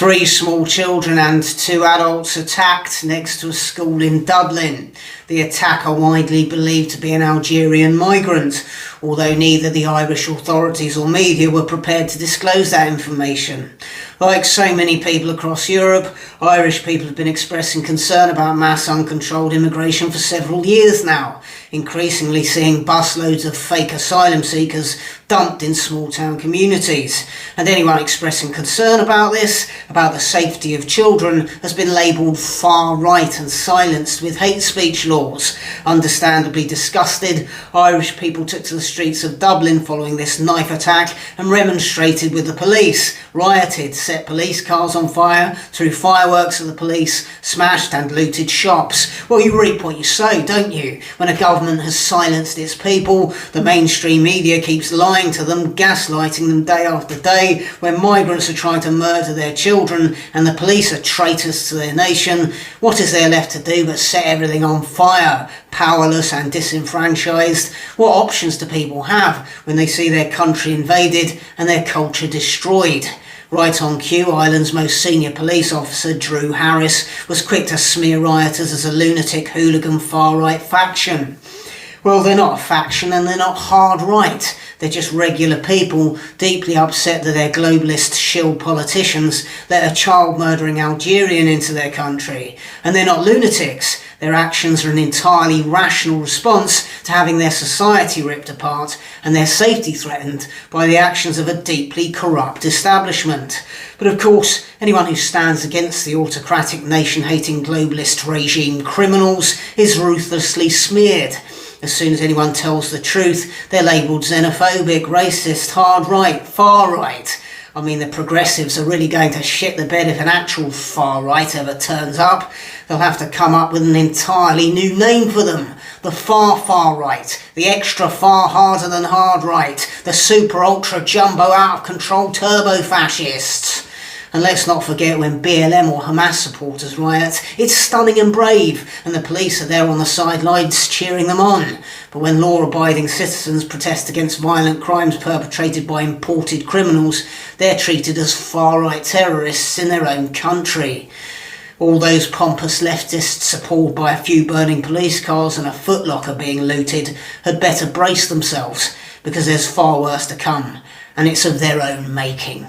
Three small children and two adults attacked next to a school in Dublin. The attacker widely believed to be an Algerian migrant, although neither the Irish authorities or media were prepared to disclose that information. Like so many people across Europe, Irish people have been expressing concern about mass uncontrolled immigration for several years now, increasingly seeing busloads of fake asylum seekers dumped in small town communities. And anyone expressing concern about this, about the safety of children, has been labelled far right and silenced with hate speech laws. Understandably disgusted, Irish people took to the streets of Dublin following this knife attack and remonstrated with the police, rioted, set police cars on fire, threw fireworks at the police, smashed and looted shops. Well, you reap what you sow, don't you? When a government has silenced its people, the mainstream media keeps lying to them, gaslighting them day after day, when migrants are trying to murder their children and the police are traitors to their nation. What is there left to do but set everything on fire? Powerless and disenfranchised, what options do people have when they see their country invaded and their culture destroyed? Right on cue, Ireland's most senior police officer, Drew Harris, was quick to smear rioters as a lunatic, hooligan, far-right faction. Well, they're not a faction and they're not hard right. They're just regular people, deeply upset that their globalist shill politicians let a child-murdering Algerian into their country. And they're not lunatics. Their actions are an entirely rational response to having their society ripped apart and their safety threatened by the actions of a deeply corrupt establishment. But of course, anyone who stands against the autocratic, nation-hating globalist regime criminals is ruthlessly smeared. As soon as anyone tells the truth, they're labelled xenophobic, racist, hard right, far right. I mean, the progressives are really going to shit the bed if an actual far right ever turns up. They'll have to come up with an entirely new name for them. The far right, the extra far harder than hard right, the super ultra jumbo out of control turbo fascists. And let's not forget when BLM or Hamas supporters riot, it's stunning and brave, and the police are there on the sidelines cheering them on. But when law-abiding citizens protest against violent crimes perpetrated by imported criminals, they're treated as far-right terrorists in their own country. All those pompous leftists, appalled by a few burning police cars and a footlocker being looted, had better brace themselves, because there's far worse to come, and it's of their own making.